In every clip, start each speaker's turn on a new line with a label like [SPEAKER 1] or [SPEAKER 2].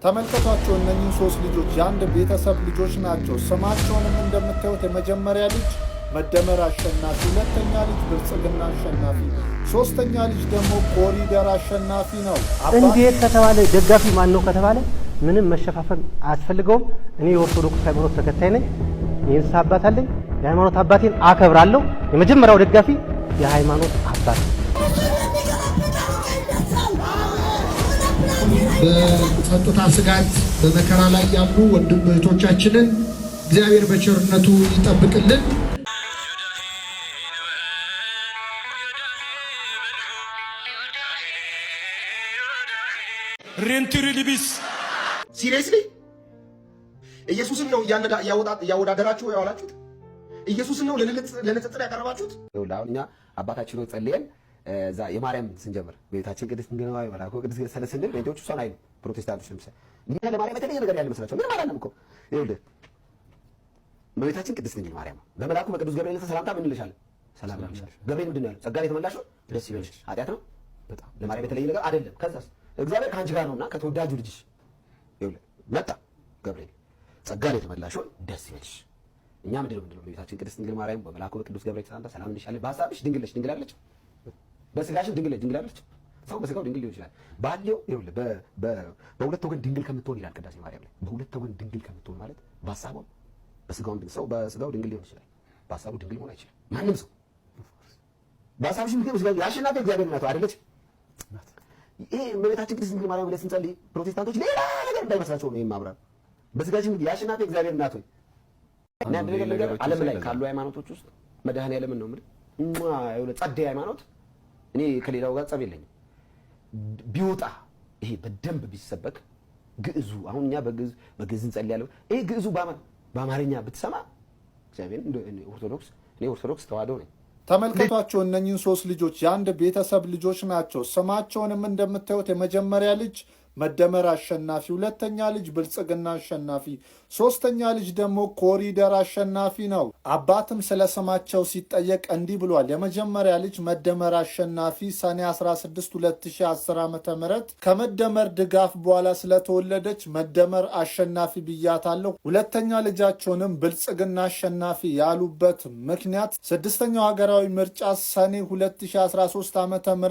[SPEAKER 1] ተመልከቷቸው እነኚህ ሶስት ልጆች የአንድ ቤተሰብ ልጆች ናቸው። ስማቸውንም እንደምታዩት የመጀመሪያ ልጅ መደመር አሸናፊ፣ ሁለተኛ ልጅ ብልጽግና አሸናፊ፣ ሶስተኛ ልጅ ደግሞ ኮሪደር አሸናፊ ነው።
[SPEAKER 2] እንዴት ከተባለ ደጋፊ ማን ነው ከተባለ ምንም መሸፋፈን አያስፈልገውም። እኔ የኦርቶዶክስ ሃይማኖት ተከታይ ነኝ። የእንስሳ አባት አለኝ። የሃይማኖት አባቴን አከብራለሁ። የመጀመሪያው ደጋፊ የሃይማኖት አባት
[SPEAKER 3] በጸጥታ ስጋት በመከራ ላይ ያሉ ወንድም እህቶቻችንን እግዚአብሔር በቸርነቱ ይጠብቅልን።
[SPEAKER 4] ሬንትሪ ሊቢስ
[SPEAKER 5] ሲሪየስሊ ኢየሱስን ነው ያወዳደራችሁ ያዋላችሁት? ኢየሱስን ነው ለንጽጽር ያቀርባችሁት?
[SPEAKER 6] አሁን እኛ አባታችን ነው ጸልየን እዛ የማርያም ስንጀምር ቤታችን ቅድስት ድንግል ማርያም ወላኮ ቅድስት ሰለስንል ቤቶቹ እሷን አይሉ ፕሮቴስታንቶች ለምሳሌ እኛ ለማርያም የተለየ ነገር ያለ መስላቸው ምን ማለት ነው እኮ ይኸውልህ ቤታችን ቅድስት ድንግል ማርያም በመላኩ በቅዱስ ገብርኤል ሰላምታ ምን እንልሻለን? ሰላም ይልሻል። ገብርኤል ምንድን ነው ያለው? ጸጋን የተመላሽ ደስ ይበልሽ። ኃጢአት ነው በጣም ለማርያም የተለየ ነገር አይደለም። ከዛስ እግዚአብሔር ከአንቺ ጋር ነውና ከተወዳጁ ልጅሽ ይኸውልህ መጣ ገብርኤል ጸጋን የተመላሽ ደስ ይበልሽ። እኛ ምንድን ነው ቤታችን ቅድስት ድንግል ማርያም በመላኩ በቅዱስ ገብርኤል ሰላምታ ሰላም እንልሻለን። በሐሳብሽ ድንግል ነሽ፣ ድንግል አለች። በስጋሽ ድንግል አለች። ሰው በስጋው ድንግል ሊሆን ይችላል። ባለው ይኸውልህ በሁለት ወገን ድንግል ከምትሆን ይላል ቅዳሴ ማርያም ላይ። በሁለት ወገን ድንግል ከምትሆን ማለት በሐሳቡ በስጋው ድንግል ሰው በስጋው ድንግል ሊሆን ይችላል። በሐሳቡ ድንግል መሆን አይችልም። ማንም ሰው በሐሳብሽ ድንግል በስጋው ያሸናፊ እግዚአብሔር እናቱ አይደለች። ይሄ እመቤታችን ቅድስት ድንግል ማርያም ላይ ስንጸልይ ፕሮቴስታንቶች ሌላ ነገር እንዳይመስላቸው ነው የማብራር። በስጋሽ ድንግል ያሸናፊ እግዚአብሔር እናቱ እና አንድ ነገር ዓለም ላይ ካሉ ሃይማኖቶች ውስጥ መድኃኔዓለምን ነው የምልህ ይኸውልህ ጸደይ ሃይማኖት እኔ ከሌላው ጋር ጸብ የለኝም። ቢወጣ ይሄ በደንብ ቢሰበክ ግዕዙ አሁን እኛ በግዕዝ እንጸልያለን። ይሄ ግዕዙ በአማርኛ ብትሰማ እግዚአብሔር እኔ ኦርቶዶክስ ተዋህዶ ነኝ።
[SPEAKER 1] ተመልከቷቸው እነኚህን ሶስት ልጆች የአንድ ቤተሰብ ልጆች ናቸው። ስማቸውንም እንደምታዩት የመጀመሪያ ልጅ መደመር አሸናፊ፣ ሁለተኛ ልጅ ብልጽግና አሸናፊ፣ ሶስተኛ ልጅ ደግሞ ኮሪደር አሸናፊ ነው። አባትም ስለ ስማቸው ሲጠየቅ እንዲህ ብሏል። የመጀመሪያ ልጅ መደመር አሸናፊ ሰኔ 16 2010 ዓ.ም ከመደመር ድጋፍ በኋላ ስለተወለደች መደመር አሸናፊ ብያታለሁ። ሁለተኛ ልጃቸውንም ብልጽግና አሸናፊ ያሉበት ምክንያት ስድስተኛው ሀገራዊ ምርጫ ሰኔ 2013 ዓ.ም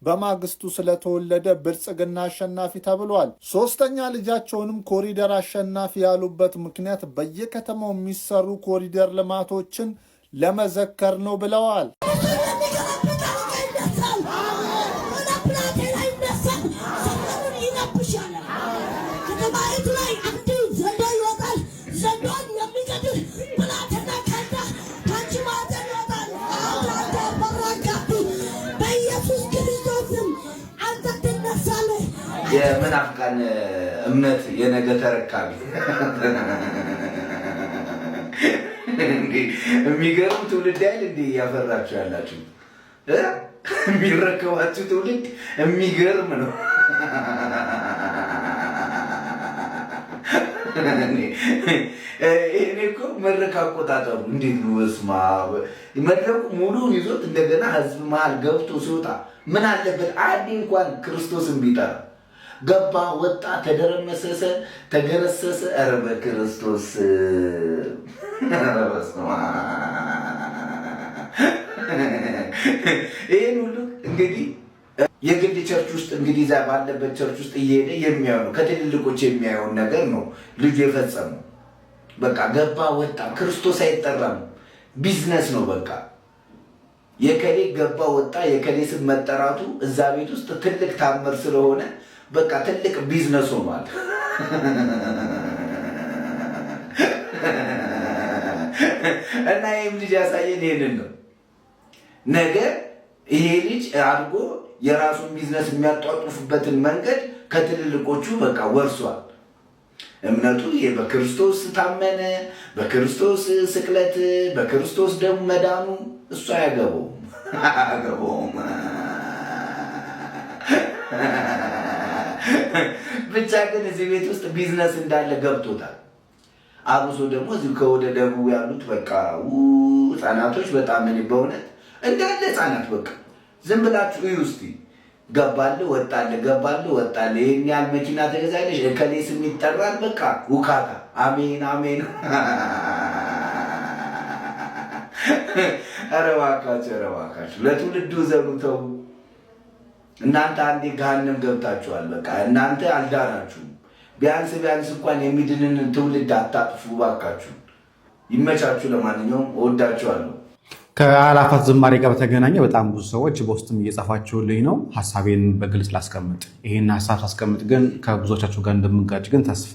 [SPEAKER 1] በማግስቱ ስለተወለደ ብልጽግና አሸናፊ ተብሏል። ሶስተኛ ልጃቸውንም ኮሪደር አሸናፊ ያሉበት ምክንያት በየከተማው የሚሰሩ ኮሪደር ልማቶችን ለመዘከር ነው ብለዋል።
[SPEAKER 7] የመናፍቃን እምነት የነገ ተረካቢ እንዴ የሚገርም ትውልድ አይደል እንዴ ያፈራችሁ ያላችሁ የሚረከባችሁ ትውልድ የሚገርም ነው። እኔ እኮ መድረክ አቆጣጠሩ እንዴት ነው? በስመ አብ መድረኩ ሙሉውን ይዞት እንደገና ህዝብ መሀል ገብቶ ሲወጣ ምን አለበት አንዴ እንኳን ክርስቶስን ቢጠራ ገባ ወጣ ተደረመሰሰ ተገረሰሰ። ኧረ በክርስቶስ ይሄን ሁሉ እንግዲህ የግል ቸርች ውስጥ እንግዲህ እዛ ባለበት ቸርች ውስጥ እየሄደ የሚያየው ከትልልቆች የሚያየውን ነገር ነው ልጁ የፈጸመው። በቃ ገባ ወጣ ክርስቶስ አይጠራም፣ ቢዝነስ ነው በቃ። የከሌ ገባ ወጣ የከሌ ስም መጠራቱ እዛ ቤት ውስጥ ትልቅ ታምር ስለሆነ በቃ ትልቅ ቢዝነስ ሆኗል። እና ይህም ልጅ ያሳየን ይሄንን ነው። ነገ ይሄ ልጅ አድጎ የራሱን ቢዝነስ የሚያጧጡፍበትን መንገድ ከትልልቆቹ በቃ ወርሷል። እምነቱ ይሄ በክርስቶስ ታመነ፣ በክርስቶስ ስቅለት፣ በክርስቶስ ደም መዳኑ እሱ አያገባውም። ብቻ ግን እዚህ ቤት ውስጥ ቢዝነስ እንዳለ ገብቶታል። አብሶ ደግሞ እዚህ ከወደ ደቡብ ያሉት በቃ ህፃናቶች በጣም እኔ በእውነት እንዳለ ህፃናት በቃ ዝም ብላችሁ እዩ እስቲ ገባልህ ወጣልህ ገባልህ ወጣልህ ይሄን ያህል መኪና ተገዛለሽ እከሌ ስም ይጠራል በቃ ውካታ አሜን አሜን ኧረ እባካችሁ ለትውልዱ ዘኑ ተው እናንተ አንዴ ገሃነም ገብታችኋል በቃ እናንተ አልዳናችሁም ቢያንስ እንኳን የሚድንን ትውልድ አታጥፉ እባካችሁ ይመቻችሁ ለማንኛውም እወዳችኋለሁ
[SPEAKER 4] ከአላፋት ዝማሬ ጋር በተገናኘ በጣም ብዙ ሰዎች በውስጥም እየጻፋችሁልኝ ነው ሐሳቤን በግልጽ ላስቀምጥ ይሄን ሐሳብ ሳስቀምጥ ግን ከብዙዎቻችሁ ጋር እንደምንጋጭ ግን ተስፋ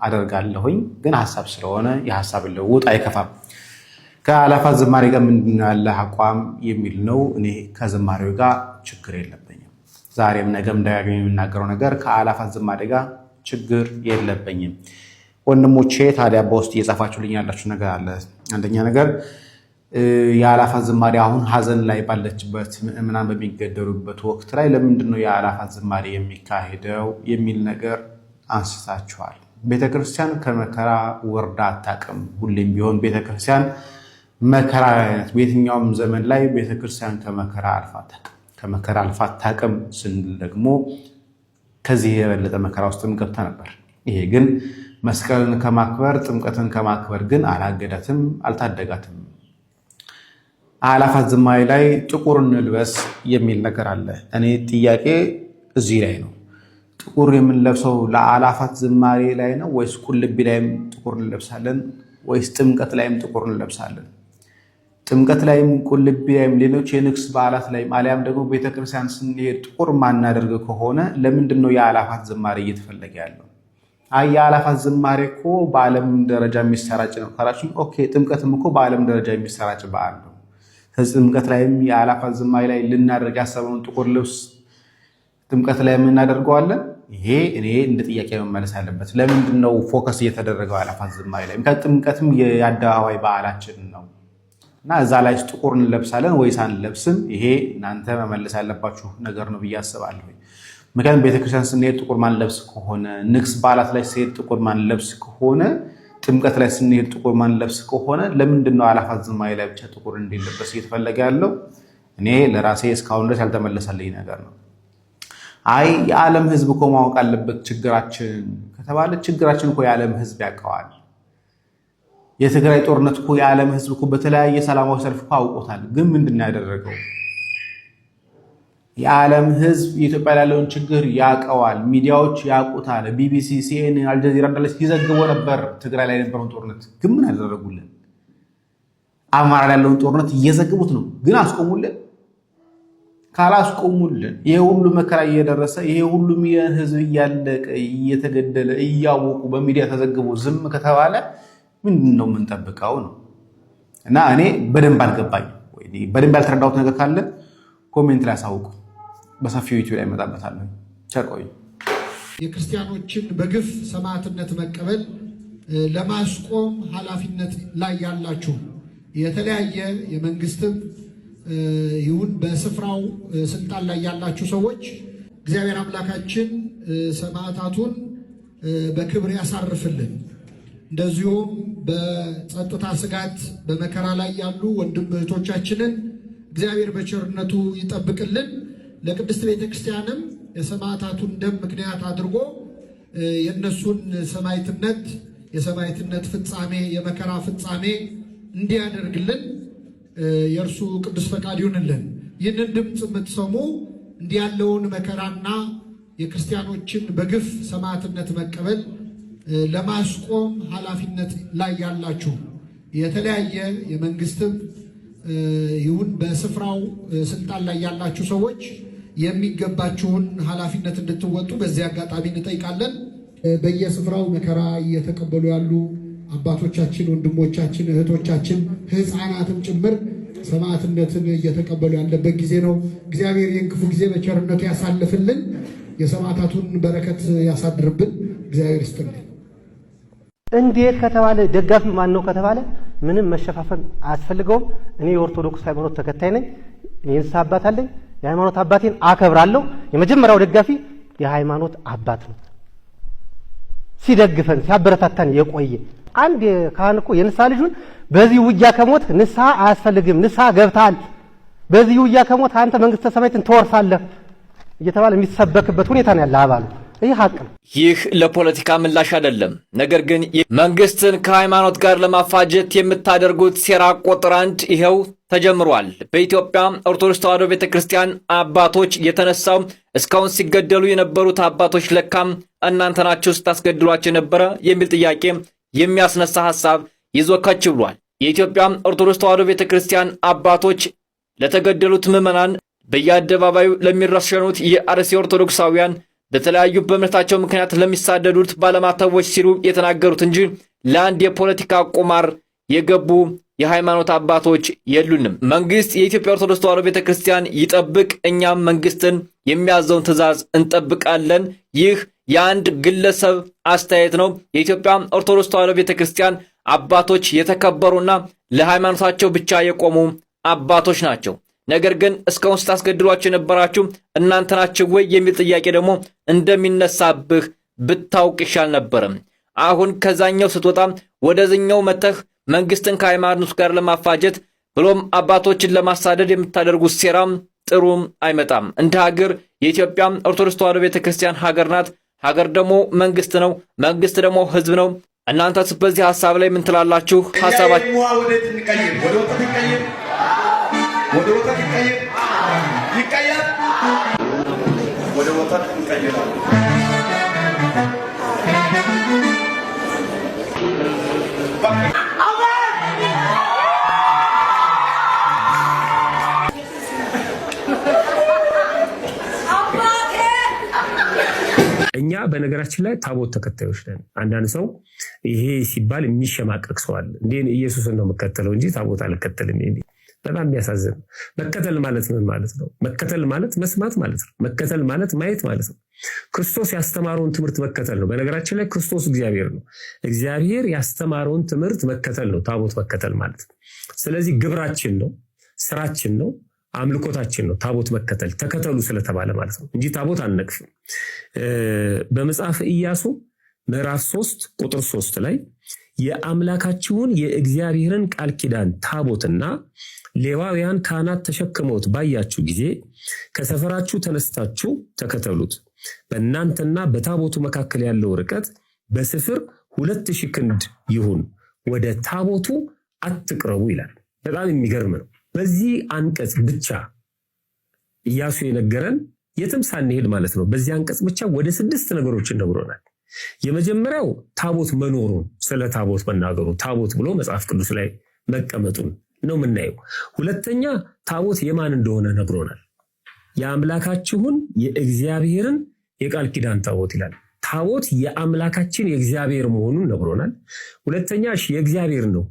[SPEAKER 4] አደርጋለሁኝ ግን ሐሳብ ስለሆነ የሐሳብ ለውጥ አይከፋም ከአላፋት ዝማሬ ጋር ምንድነው ያለ አቋም የሚል ነው እኔ ከዝማሬው ጋር ችግር የለብኝም ዛሬም ነገም ደጋግሜ የምናገረው ነገር ከአላፋት ዝማሬ ጋር ችግር የለብኝም ወንድሞቼ ታዲያ በውስጥ እየጻፋችሁልኝ ያላችሁ ነገር አለ አንደኛ ነገር የአላፋት ዝማሬ አሁን ሐዘን ላይ ባለችበት ምዕመናን በሚገደሉበት ወቅት ላይ ለምንድነው የአላፋት ዝማሬ የሚካሄደው የሚል ነገር አንስታችኋል ቤተክርስቲያን ከመከራ ወርዳ አታውቅም ሁሌም ቢሆን ቤተክርስቲያን መከራ አይነት በየትኛውም ዘመን ላይ ቤተክርስቲያን ከመከራ አልፋ አታውቅም ስንል ደግሞ ከዚህ የበለጠ መከራ ውስጥም ገብታ ነበር ይሄ ግን መስቀልን ከማክበር ጥምቀትን ከማክበር ግን አላገዳትም አልታደጋትም አላፋት ዝማሬ ላይ ጥቁር እንልበስ የሚል ነገር አለ እኔ ጥያቄ እዚህ ላይ ነው ጥቁር የምንለብሰው ለአላፋት ዝማሬ ላይ ነው ወይስ ቁልቢ ላይም ጥቁር እንለብሳለን ወይስ ጥምቀት ላይም ጥቁር እንለብሳለን ጥምቀት ላይም ቁልቢ ላይም ሌሎች የንግስ በዓላት ላይ አሊያም ደግሞ ቤተክርስቲያን ስንሄድ ጥቁር ማናደርግ ከሆነ ለምንድነው የአላፋት ዝማሬ እየተፈለገ ያለው የአላፋት ዝማሬ እኮ በዓለም ደረጃ የሚሰራጭ ነው ካላችሁ ኦኬ ጥምቀትም እኮ በዓለም ደረጃ የሚሰራጭ በዓል ነው ጥምቀት ላይም የአላፋት ዝማሬ ላይ ልናደርግ ያሰበውን ጥቁር ልብስ ጥምቀት ላይ የምናደርገዋለን ይሄ እኔ እንደ ጥያቄ መመለስ ያለበት ለምንድነው ፎከስ እየተደረገው አላፋት ዝማሬ ላይ ጥምቀትም የአደባባይ በዓላችን ነው እና እዛ ላይ ጥቁር እንለብሳለን ወይስ አንለብስም ይሄ እናንተ መመለስ ያለባችሁ ነገር ነው ብዬ አስባለሁ ምክንያቱም ቤተክርስቲያን ስንሄድ ጥቁር ማንለብስ ከሆነ ንግስ በዓላት ላይ ስንሄድ ጥቁር ማንለብስ ከሆነ ጥምቀት ላይ ስንሄድ ጥቁር ማንለብስ ከሆነ ለምንድነው አላፋት ዝማሬ ላይ ብቻ ጥቁር እንዲለበስ እየተፈለገ ያለው እኔ ለራሴ እስካሁን ድረስ ያልተመለሰልኝ ነገር ነው የዓለም ህዝብ እኮ ማወቅ አለበት ችግራችን ከተባለ ችግራችን እኮ የዓለም ህዝብ ያውቀዋል የትግራይ ጦርነት እኮ የዓለም ህዝብ እኮ በተለያየ ሰላማዊ ሰልፍ እኮ አውቆታል ግን ምንድነው ያደረገው የዓለም ህዝብ ኢትዮጵያ ያለውን ችግር ያውቀዋል ሚዲያዎች ያውቁታል ቢቢሲ ሲኤንኤን አልጀዚራ እንደለስ ይዘግቡ ነበር ትግራይ ላይ የነበረውን ጦርነት ግን ምን አደረጉልን አማራ ላይ ያለውን ጦርነት እየዘገቡት ነው ግን አስቆሙልን ካላስቆሙልን ይሄ ሁሉ መከራ እየደረሰ ይሄ ሁሉ ህዝብ እያለቀ እየተገደለ እያወቁ በሚዲያ ተዘግቦ ዝም ከተባለ ምንድነው የምንጠብቀው ነው እና እኔ በደንብ አልገባኝ ወይ በደንብ ያልተረዳሁት ነገር ካለ ኮሜንት ላይ አሳውቁ በሰፊው ዩቲዩብ ላይ መጣበታለሁ ቸርቆይ
[SPEAKER 3] የክርስቲያኖችን በግፍ ሰማዕትነት መቀበል ለማስቆም ኃላፊነት ላይ ያላችሁ የተለያየ የመንግስትም ይሁን በስፍራው ስልጣን ላይ ያላችሁ ሰዎች እግዚአብሔር አምላካችን ሰማዕታቱን በክብር ያሳርፍልን እንደዚሁም በጸጥታ ስጋት በመከራ ላይ ያሉ ወንድም እህቶቻችንን እግዚአብሔር በቸርነቱ ይጠብቅልን ለቅድስት ቤተክርስቲያንም የሰማዕታቱን ደም ምክንያት አድርጎ የነሱን የሰማዕትነት ፍጻሜ የመከራ ፍጻሜ እንዲያደርግልን የእርሱ ቅዱስ ፈቃድ ይሁንልን ይህንን ድምፅ የምትሰሙ እንዲህ ያለውን መከራና የክርስቲያኖችን በግፍ ሰማዕትነት መቀበል ለማስቆም ኃላፊነት ላይ ያላችሁ የተለያየ የመንግስትም ይሁን በስፍራው ስልጣን ላይ ያላችሁ ሰዎች የሚገባችሁን ኃላፊነት እንድትወጡ በዚህ አጋጣሚ እንጠይቃለን በየስፍራው መከራ እየተቀበሉ ያሉ አባቶቻችን ወንድሞቻችን እህቶቻችን ህፃናትም ጭምር ሰማዕትነትን እየተቀበሉ ያለበት ጊዜ ነው እግዚአብሔር የክፉ ጊዜ በቸርነቱ ያሳልፍልን የሰማዕታቱን በረከት ያሳድርብን እግዚአብሔር ይስጥልን
[SPEAKER 2] እንዴት ከተባለ ደጋፊው ማን ነው ከተባለ ምንም መሸፋፈን አያስፈልገውም እኔ የኦርቶዶክስ ሃይማኖት ተከታይ ነኝ የንስሐ አባት አለኝ የሃይማኖት አባቴን አከብራለሁ የመጀመሪያው ደጋፊ የሃይማኖት አባት ነው ሲደግፈን ሲያበረታታን የቆየ አንድ ካህን እኮ የንስሐ ልጁን በዚህ ውጊያ ከሞት ንስሐ አያስፈልግም ንስሐ ገብታል በዚህ ውጊያ ከሞት አንተ መንግስተ ሰማያትን ትወርሳለህ እየተባለ የሚሰበክበት ሁኔታ ነው ያለ አባሉ። ይህ ሀቅ ነው።
[SPEAKER 8] ይህ ለፖለቲካ ምላሽ አይደለም። ነገር ግን መንግስትን ከሃይማኖት ጋር ለማፋጀት የምታደርጉት ሴራ ቁጥር 1 ይሄው ተጀምሯል። በኢትዮጵያ ኦርቶዶክስ ተዋሕዶ ቤተክርስቲያን አባቶች የተነሳው እስካሁን ሲገደሉ የነበሩት አባቶች ለካም እናንተ ናችሁ ስታስገድሏቸው የነበረ የሚል ጥያቄ የሚያስነሳ ሐሳብ ይዞ ከች ብሏል። የኢትዮጵያ ኦርቶዶክስ ተዋሕዶ ቤተክርስቲያን አባቶች ለተገደሉት ምዕመናን በየአደባባዩ ለሚረሸኑት የአርሲ ኦርቶዶክሳውያን በተለያዩ በእምነታቸው ምክንያት ለሚሳደዱት ባለማተቦች ሲሉ የተናገሩት እንጂ ለአንድ የፖለቲካ ቁማር የገቡ የሃይማኖት አባቶች የሉንም። መንግስት የኢትዮጵያ ኦርቶዶክስ ተዋሕዶ ቤተክርስቲያን ይጠብቅ፣ እኛም መንግስትን የሚያዘውን ትእዛዝ እንጠብቃለን። ይህ የአንድ ግለሰብ አስተያየት ነው። የኢትዮጵያ ኦርቶዶክስ ተዋሕዶ ቤተክርስቲያን አባቶች የተከበሩና ለሃይማኖታቸው ብቻ የቆሙ አባቶች ናቸው። ነገር ግን እስካሁን ስታስገድሏቸው የነበራችሁ እናንተ ናችሁ ወይ የሚል ጥያቄ ደግሞ እንደሚነሳብህ ብታውቅ ይሻል ነበርም። አሁን ከዛኛው ስትወጣ ወደዚህኛው መተህ መንግስትን ከሃይማኖት ጋር ለማፋጀት ብሎም አባቶችን ለማሳደድ የምታደርጉት ሴራም ጥሩም አይመጣም። እንደ ሀገር የኢትዮጵያ ኦርቶዶክስ ተዋሕዶ ቤተክርስቲያን ሀገር ናት። ሀገር ደግሞ መንግስት ነው። መንግስት ደግሞ ህዝብ ነው። እናንተስ በዚህ ሐሳብ ላይ ምን ትላላችሁ? ሐሳባችሁ
[SPEAKER 9] ወደ ወተት ይቀየር ወደ ወተት ይቀየራል።
[SPEAKER 10] እኛ በነገራችን ላይ ታቦት ተከታዮች ነን። አንዳንድ ሰው ይሄ ሲባል የሚሸማቀቅ ሰው አለ። እንዴ ኢየሱስን ነው የምከተለው እንጂ ታቦት አልከተልም የሚል በጣም የሚያሳዝን። መከተል ማለት ምን ማለት ነው? መከተል ማለት መስማት ማለት ነው። መከተል ማለት ማየት ማለት ነው። ክርስቶስ ያስተማረውን ትምህርት መከተል ነው። በነገራችን ላይ ክርስቶስ እግዚአብሔር ነው። እግዚአብሔር ያስተማረውን ትምህርት መከተል ነው ታቦት መከተል ማለት ነው። ስለዚህ ግብራችን ነው፣ ስራችን ነው፣ አምልኮታችን ነው ታቦት መከተል። ተከተሉ ስለተባለ ማለት ነው እንጂ ታቦት አንነቅፍም። በመጽሐፈ ኢያሱ ምዕራፍ 3 ቁጥር 3 ላይ የአምላካችሁን የእግዚአብሔርን ቃል ኪዳን ታቦትና ሌዋውያን ካህናት ተሸክመውት ባያችሁ ጊዜ ከሰፈራችሁ ተነስታችሁ ተከተሉት። በእናንተና በታቦቱ መካከል ያለው ርቀት በስፍር 2000 ክንድ ይሁን፣ ወደ ታቦቱ አትቅረቡ ይላል። በጣም የሚገርም ነው። በዚህ አንቀጽ ብቻ ኢያሱ የነገረን የትም ሳንሄድ ማለት ነው። በዚህ አንቀጽ ብቻ ወደ 6 ነገሮችን ነግሮናል። የመጀመሪያው ታቦት መኖሩን፣ ስለ ታቦት መናገሩ፣ ታቦት ብሎ መጽሐፍ ቅዱስ ላይ መቀመጡን ነው የምናየው። ሁለተኛ ታቦት የማን እንደሆነ ነግሮናል። የአምላካችሁን የእግዚአብሔርን የቃል ኪዳን ታቦት ይላል። ታቦት የአምላካችን የእግዚአብሔር መሆኑን ነግሮናል። ሁለተኛ የእግዚአብሔር ነው።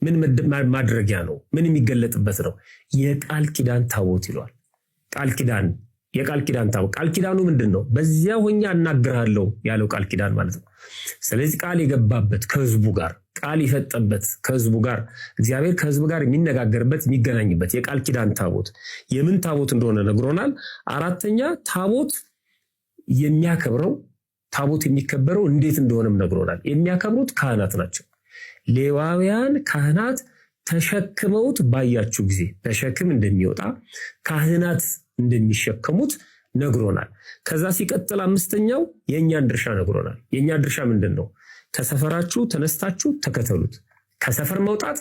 [SPEAKER 10] ምን ማድረጊያ ነው? ምን የሚገለጥበት ነው? የቃል ኪዳን ታቦት ይለዋል። ቃል ኪዳን፣ የቃል ኪዳን ታቦት። ቃል ኪዳኑ ምንድን ነው? በዚያ ሆኜ አናግርሃለሁ ያለው ቃል ኪዳን ማለት ነው። ስለዚህ ቃል የገባበት ከህዝቡ ጋር፣ ቃል የፈጠበት ከህዝቡ ጋር፣ እግዚአብሔር ከህዝቡ ጋር የሚነጋገርበት የሚገናኝበት የቃል ኪዳን ታቦት የምን ታቦት እንደሆነ ነግሮናል። አራተኛ ታቦት የሚከበረው እንዴት እንደሆነም ነግሮናል። የሚያከብሩት ካህናት ናቸው። ሌዋውያን ካህናት ተሸክመውት ባያችሁ ጊዜ፣ በሸክም እንደሚወጣ ካህናት እንደሚሸከሙት ነግሮናል። ከዛ ሲቀጥል አምስተኛው የእኛን ድርሻ ነግሮናል። የእኛ ድርሻ ምንድን ነው? ከሰፈራችሁ ተነስታችሁ ተከተሉት። ከሰፈር መውጣት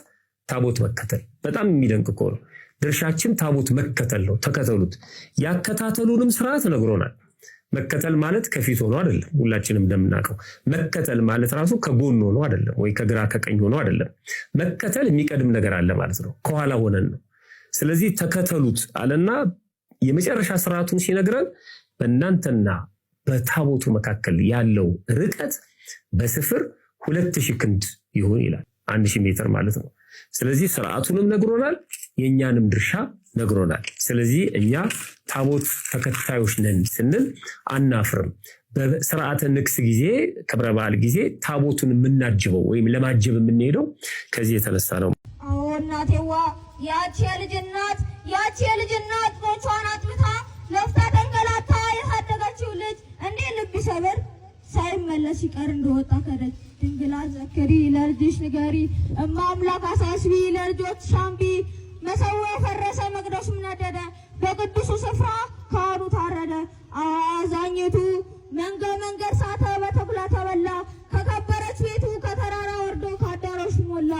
[SPEAKER 10] ታቦት መከተል። በጣም የሚደንቅ እኮ ነው። ድርሻችን ታቦት መከተል ነው። ተከተሉት። ያከታተሉንም ስርዓት ነግሮናል። መከተል ማለት ከፊት ሆኖ አይደለም። ሁላችንም እንደምናውቀው መከተል ማለት ራሱ ከጎን ሆኖ አይደለም፣ ወይ ከግራ ከቀኝ ሆኖ አይደለም። መከተል የሚቀድም ነገር አለ ማለት ነው። ከኋላ ሆነን ነው። ስለዚህ ተከተሉት አለና የመጨረሻ ስርዓቱን ሲነግረን በእናንተና በታቦቱ መካከል ያለው ርቀት በስፍር 2000 ክንድ ይሁን ይላል። 1000 ሜትር ማለት ነው። ስለዚህ ስርዓቱንም ነግሮናል፣ የእኛንም ድርሻ ነግሮናል። ስለዚህ እኛ ታቦት ተከታዮች ነን ስንል አናፍርም። በስርዓተ ንግስ ጊዜ፣ ክብረ በዓል ጊዜ ታቦቱን የምናጅበው ወይም ለማጀብ የምንሄደው ከዚህ የተነሳ ነው።
[SPEAKER 11] አዎ እናቴዋ፣ ያቺ የልጅ እናት ሞቿን አጥብታ ለፍታ ተንገላታ ያሳደገችው ልጅ እንዴት ልብ ይሰብር። ሳይመለስ ይቀር እንደወጣ ከደጅ ድንግል ዘክሪ ለልጅሽ ንገሪ፣ እማ አምላክ አሳስቢ ለልጆች ሻምቢ። መሰዊያው ፈረሰ መቅደሱም ነደደ፣ በቅዱሱ ስፍራ ካህኑ ታረደ። አዛኝቱ መንገድ ሳተ፣ በተኩላ ተበላ። ከከበረች ቤቱ ከተራራ ወርዶ ከአዳራሹ ሞላ።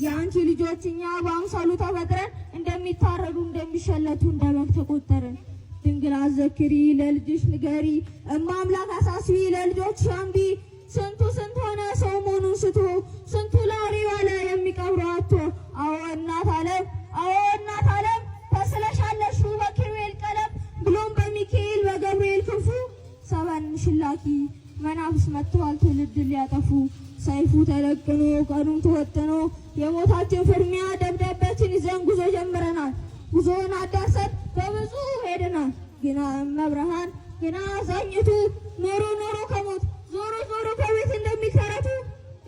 [SPEAKER 11] የአንቺ ልጆች እኛ በአምሳሉ ተፈጥረን እንደሚታረዱ እንደሚሸለቱ እንደ በግ ተቆጠርን። ድንግል አዘክሪ ለልጅሽ ንገሪ፣ እማ አምላክ አሳስቢ ለልጆች አንቢ። ስንቱ ስንት ሆነ ሰው መሆኑን ስቶ፣ ስንቱ ላውሪ ዋለ የሚቀብረው አቶ። አዎ እናት ዓለም፣ አዎ እናት ዓለም ተስለሻለሽ በኪሩቤል ቀለም፣ ብሎም በሚካኤል በገብርኤል ክንፉ። ሰበን ሽላኪ መናፍስ መጥተዋል ትውልድ ሊያጠፉ። ሰይፉ ተደቅኖ ቀኑም ተወጥኖ የሞታችን ፍርሚያ ደብዳቤያችን ይዘን ጉዞ ጀምረናል። ጉዞውን አዳርሰን በብዙ ሄደናል። ግና መብርሃን ግና አዛኝቱ ኖሮ ኖሮ ከሞት ዞሮ ዞሮ ከቤት እንደሚከረቱ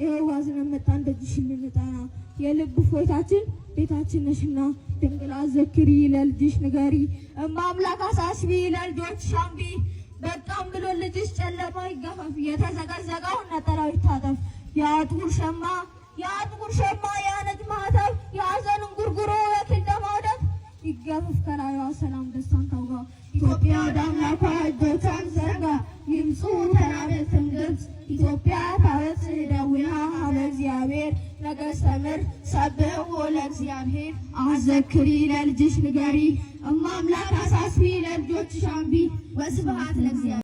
[SPEAKER 11] ይኸው አዝነን መጣን ደጅሽ ልንጠና። የልብ ፎይታችን ቤታችን ነሽና ድንግል አዘክሪ ለልጅሽ ንገሪ፣ እማ አምላክ አሳስቢ ለልጆችሽ አንቢ። በቃም ብሎ ልጅሽ ጨለማ ይገፈፍ፣ የተዘቀዘቀውን ነጠላው ይታጠፍ። የጥቁር ሸማ የነጭ ማህተብ የሐዘንን ጉርጉሮ የኪል ደማውደት ይገፈፍ ከላዩዋ ሰላም ደስታን ታውጋ። ኢትዮጵያ ወደ አምላኳ እጆቿን ዘርጋ፣ ይምፁ ተናደትን ግብፅ። ኢትዮጵያ ታበጽሕ እደዊሃ ኀበ እግዚአብሔር ነገሥተ ምድር ሰብሕዎ ለእግዚአብሔር። አዘክሪ ለልጅሽ ንገሪ፣ እማ አምላክ አሳስቢ ለልጆችሽ አንቢ። ወስብሐት ለእግዚአብሔር።